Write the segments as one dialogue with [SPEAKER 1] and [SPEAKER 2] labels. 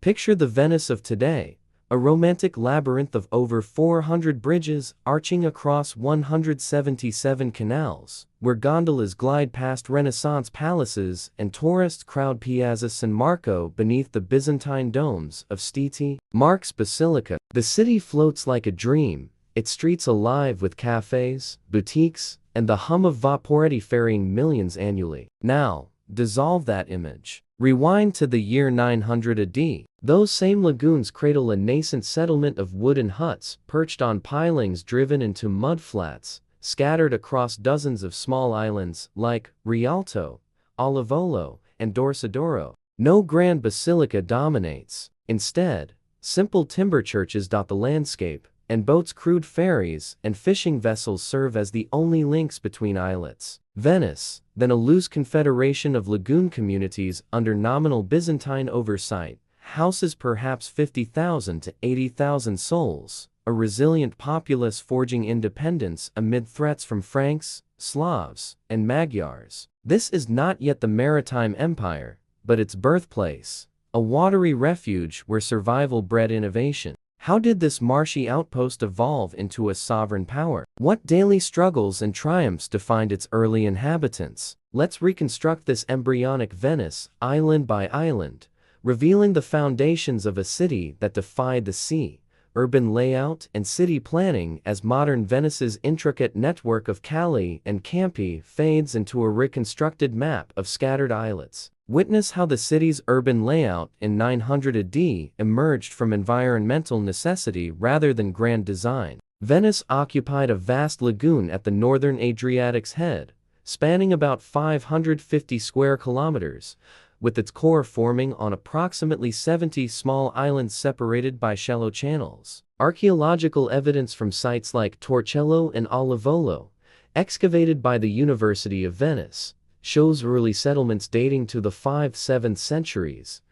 [SPEAKER 1] Picture the Venice of today, a romantic labyrinth of over 400 bridges arching across 177 canals, where gondolas glide past Renaissance palaces and tourists crowd Piazza San Marco beneath the Byzantine domes of St. Mark's Basilica. The city floats like a dream, its streets alive with cafes, boutiques, and the hum of vaporetti ferrying millions annually. Now, dissolve that image. Rewind to the year 900 AD. Those same lagoons cradle a nascent settlement of wooden huts perched on pilings driven into mud flats, scattered across dozens of small islands like Rialto, Olivolo, and Dorsoduro. No grand basilica dominates. Instead, simple timber churches dot the landscape, and boats, crude ferries, and fishing vessels serve as the only links between islets. Venice, then a loose confederation of lagoon communities under nominal Byzantine oversight, houses perhaps 50,000 to 80,000 souls, a resilient populace forging independence amid threats from Franks, Slavs, and Magyars. This is not yet the maritime empire, but its birthplace, a watery refuge where survival bred innovation. How did this marshy outpost evolve into a sovereign power? What daily struggles and triumphs defined its early inhabitants? Let's reconstruct this embryonic Venice, island by island, revealing the foundations of a city that defied the sea, urban layout and city planning as modern Venice's intricate network of calli and campi fades into a reconstructed map of scattered islets. Witness how the city's urban layout in 900 AD emerged from environmental necessity rather than grand design. Venice occupied a vast lagoon at the northern Adriatic's head, spanning about 550 square kilometers, with its core forming on approximately 70 small islands separated by shallow channels. Archaeological evidence from sites like Torcello and Olivolo, excavated by the University of Venice, shows early settlements dating to the 5th–7th centuries.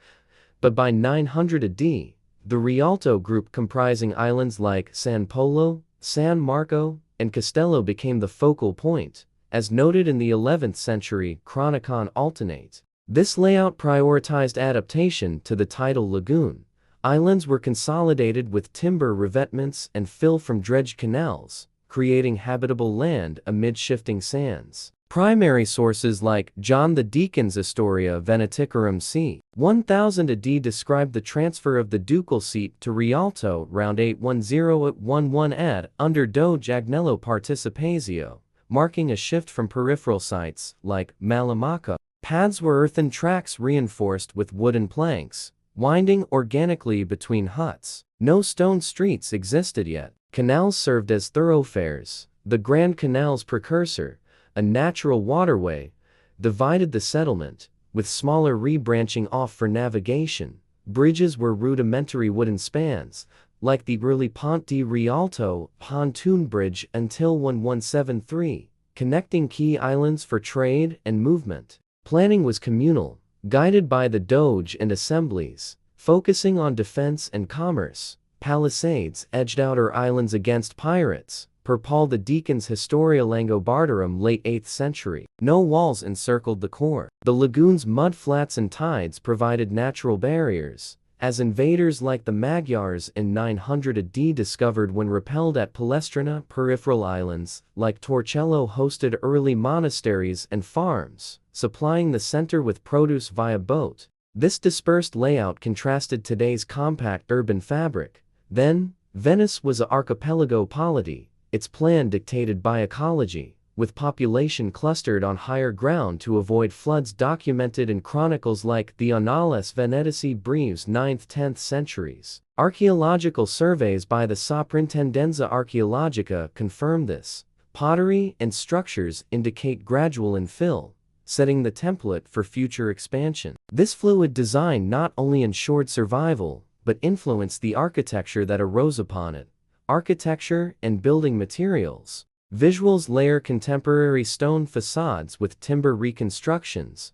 [SPEAKER 1] But by 900 AD, the Rialto group comprising islands like San Polo, San Marco, and Castello became the focal point, as noted in the 11th century Chronicon Altinate. This layout prioritized adaptation to the tidal lagoon. Islands were consolidated with timber revetments and fill from dredged canals, creating habitable land amid shifting sands. Primary sources like John the Deacon's Historia Veneticarum c. 1000 AD described the transfer of the ducal seat to Rialto round 810–11 AD under Doge Agnello Participazio, marking a shift from peripheral sites like Malamaca. Paths were earthen tracks reinforced with wooden planks, winding organically between huts. No stone streets existed yet. Canals served as thoroughfares. The Grand Canal's precursor, a natural waterway, divided the settlement, with smaller rebranching off for navigation. Bridges were rudimentary wooden spans, like the early Ponte di Rialto pontoon bridge until 1173, connecting key islands for trade and movement. Planning was communal, guided by the Doge and assemblies, focusing on defense and commerce. Palisades edged outer islands against pirates, per Paul the Deacon's Historia Langobardorum late 8th century. No walls encircled the core. The lagoon's mud flats and tides provided natural barriers, as invaders like the Magyars in 900 AD discovered when repelled at Palestrina. Peripheral islands, like Torcello, hosted early monasteries and farms, supplying the center with produce via boat. This dispersed layout contrasted today's compact urban fabric. Then, Venice was an archipelago polity, its plan dictated by ecology, with population clustered on higher ground to avoid floods documented in chronicles like the Annales Venetici Breves 9th–10th centuries. Archaeological surveys by the Soprintendenza Archeologica confirm this. Pottery and structures indicate gradual infill, setting the template for future expansion. This fluid design not only ensured survival, but influenced the architecture that arose upon it. Architecture and building materials. Visuals layer contemporary stone facades with timber reconstructions.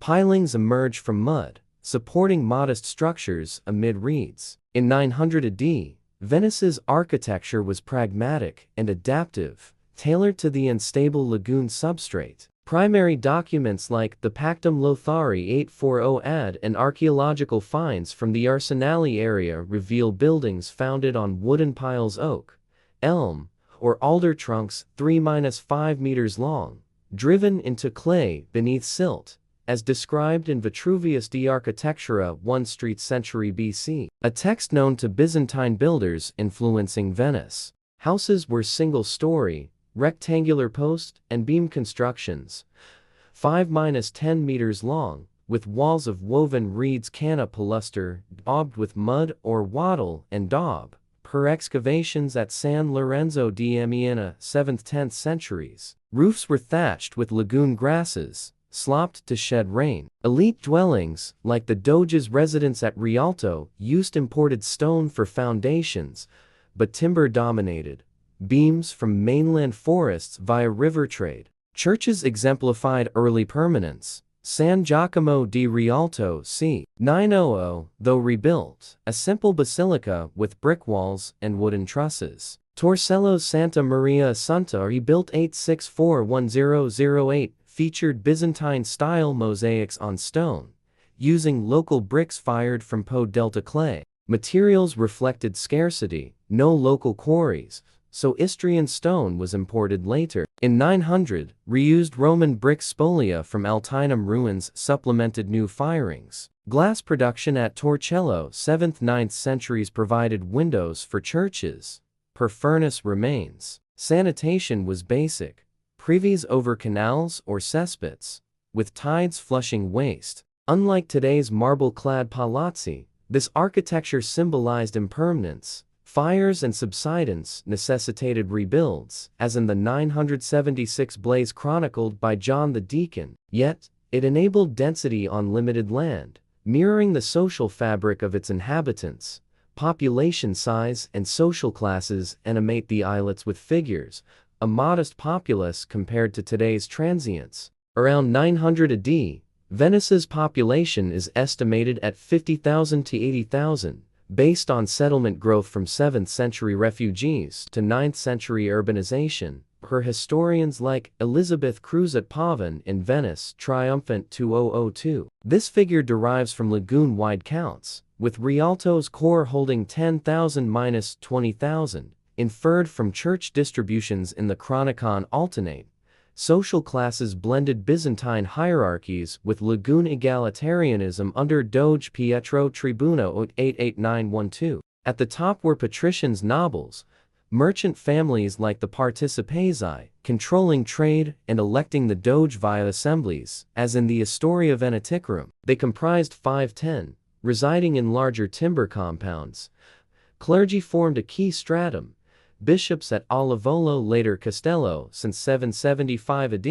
[SPEAKER 1] Pilings emerge from mud, supporting modest structures amid reeds. In 900 AD, Venice's architecture was pragmatic and adaptive, tailored to the unstable lagoon substrate. Primary documents like the Pactum Lothari 840 ad and archaeological finds from the Arsenali area reveal buildings founded on wooden piles oak, elm, or alder trunks 3–5 meters long, driven into clay beneath silt, as described in Vitruvius de Architectura 1st century BC, a text known to Byzantine builders influencing Venice. Houses were single-story, rectangular post and beam constructions, 5–10 meters long, with walls of woven reeds canna paluster, daubed with mud or wattle and daub, per excavations at San Lorenzo di Emiena 7th–10th centuries. Roofs were thatched with lagoon grasses, slopped to shed rain. Elite dwellings, like the Doge's residence at Rialto, used imported stone for foundations, but timber dominated. Beams from mainland forests via river trade. Churches exemplified early permanence. San Giacomo di Rialto c. 900, though rebuilt, a simple basilica with brick walls and wooden trusses. Torcello's Santa Maria Assunta, rebuilt 864–1008, featured Byzantine-style mosaics on stone, using local bricks fired from Po Delta clay. Materials reflected scarcity, no local quarries, so Istrian stone was imported later. In 900, reused Roman brick spolia from Altinum ruins supplemented new firings. Glass production at Torcello 7th–9th centuries provided windows for churches. Per furnace remains. Sanitation was basic. Privies over canals or cesspits, with tides flushing waste. Unlike today's marble-clad palazzi, this architecture symbolized impermanence. Fires and subsidence necessitated rebuilds, as in the 976 blaze chronicled by John the Deacon, yet, it enabled density on limited land, mirroring the social fabric of its inhabitants. Population size and social classes animate the islets with figures, a modest populace compared to today's transients. Around 900 AD, Venice's population is estimated at 50,000 to 80,000. Based on settlement growth from 7th century refugees to 9th century urbanization, per historians like Elizabeth Cruz at Pavon in Venice Triumphant 2002. This figure derives from lagoon-wide counts, with Rialto's core holding 10,000–20,000, inferred from church distributions in the Chronicon Alternate. Social classes blended Byzantine hierarchies with lagoon egalitarianism under Doge Pietro Tribuno 88912. At the top were patricians, nobles, merchant families like the Participazii, controlling trade and electing the Doge via assemblies, as in the Historia Veneticarum. They comprised 5–10, residing in larger timber compounds. Clergy formed a key stratum. Bishops at Olivolo, later Castello, since 775 AD,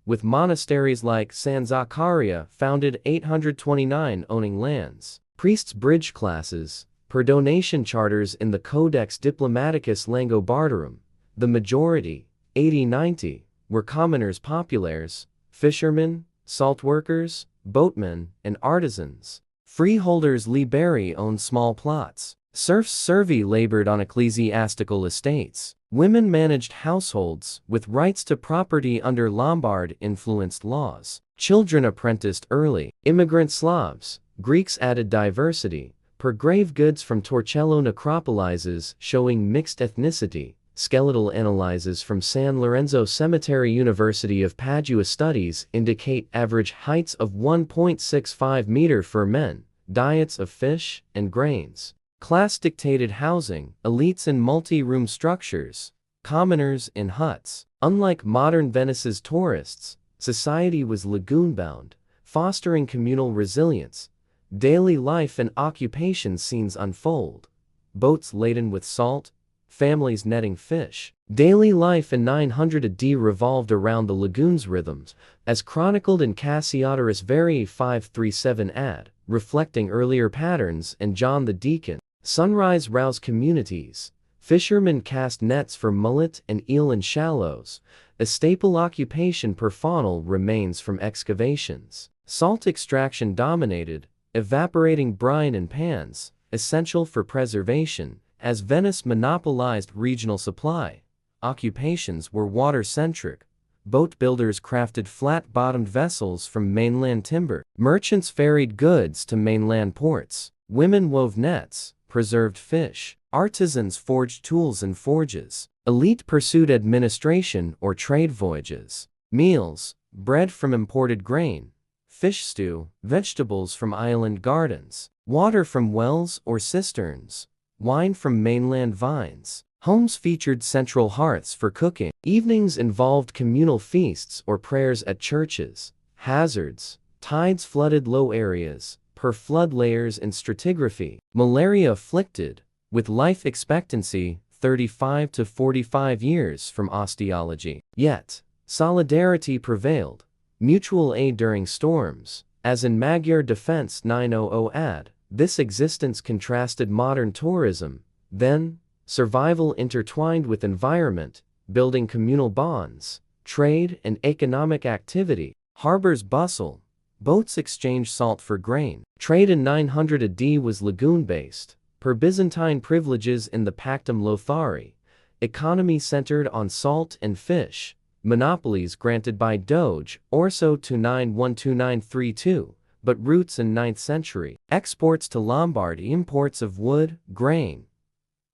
[SPEAKER 1] with monasteries like San Zaccaria, founded 829, owning lands. Priests, bridge classes, per donation charters in the Codex Diplomaticus Langobardorum. The majority, 80–90, were commoners populares, fishermen, salt workers, boatmen, and artisans. Freeholders liberi owned small plots. Serfs servi labored on ecclesiastical estates. Women managed households, with rights to property under Lombard-influenced laws. Children apprenticed early. Immigrant Slavs, Greeks added diversity, per grave goods from Torcello necropolises showing mixed ethnicity. Skeletal analyses from San Lorenzo Cemetery University of Padua studies indicate average heights of 1.65 meter for men, diets of fish and grains. Class-dictated housing, elites in multi-room structures, commoners in huts. Unlike modern Venice's tourists, society was lagoon-bound, fostering communal resilience. Daily life and occupation scenes unfold. Boats laden with salt, families netting fish. Daily life in 900 AD revolved around the lagoon's rhythms, as chronicled in Cassiodorus Varii 537 ad, reflecting earlier patterns, and John the Deacon. Sunrise roused communities. Fishermen cast nets for mullet and eel in shallows. A staple occupation per faunal remains from excavations. Salt extraction dominated, evaporating brine in pans, essential for preservation. As Venice monopolized regional supply, occupations were water-centric. Boat builders crafted flat-bottomed vessels from mainland timber. Merchants ferried goods to mainland ports. Women wove nets, preserved fish. Artisans forged tools in forges. Elite pursued administration or trade voyages. Meals, bread from imported grain. Fish stew, vegetables from island gardens. Water from wells or cisterns. Wine from mainland vines. Homes featured central hearths for cooking. Evenings involved communal feasts or prayers at churches. Hazards, tides flooded low areas, per flood layers in stratigraphy. Malaria afflicted, with life expectancy 35 to 45 years from osteology. Yet, solidarity prevailed. Mutual aid during storms, as in Magyar Defense 900 ad. This existence contrasted modern tourism, then, survival intertwined with environment, building communal bonds, trade and economic activity. Harbors bustle, boats exchange salt for grain. Trade in 900 AD was lagoon-based, per Byzantine privileges in the Pactum Lothari. Economy centered on salt and fish. Monopolies granted by Doge Orso 291292, but roots in 9th century. Exports to Lombard, imports of wood, grain,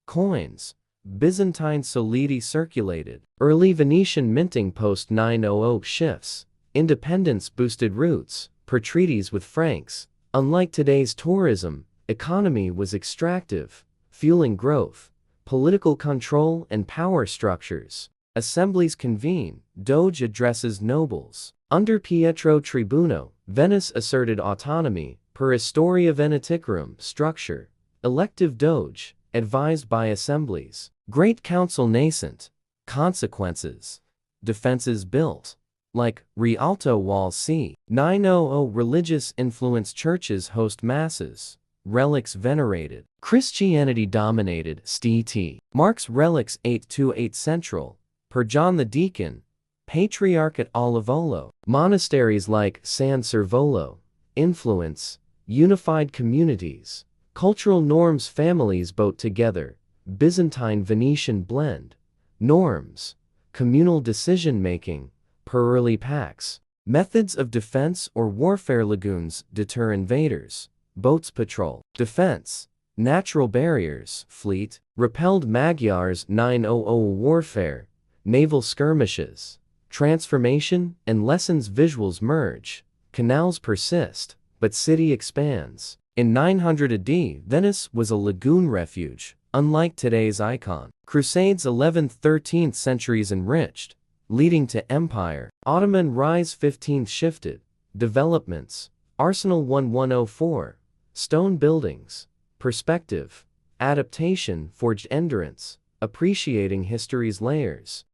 [SPEAKER 1] coins. Byzantine solidi circulated. Early Venetian minting post 900 shifts. Independence boosted roots, per treaties with Franks. Unlike today's tourism, economy was extractive, fueling growth, political control and power structures. Assemblies convene, Doge addresses nobles. Under Pietro Tribuno, Venice asserted autonomy, per Historia Veneticarum structure. Elective Doge, advised by assemblies. Great Council nascent. Consequences. Defenses built. Like Rialto Wall c. 900 religious influence churches host masses. Relics venerated. Christianity dominated St. Mark's relics 828 central. Per John the Deacon, Patriarch at Olivolo. Monasteries like San Servolo, influence, unified communities. Cultural norms families boat together, Byzantine Venetian blend. Norms, communal decision-making, per early pacts. Methods of defense or warfare. Lagoons deter invaders. Boats patrol. Defense, natural barriers. Fleet, repelled Magyars 900 warfare. Naval skirmishes. Transformation and lessons. Visuals merge. Canals persist, but city expands. In 900 AD, Venice was a lagoon refuge, unlike today's icon. Crusades 11th–13th centuries enriched, leading to empire. Ottoman rise 15th shifted. Developments. Arsenal 1104. Stone buildings. Perspective. Adaptation forged endurance, appreciating history's layers.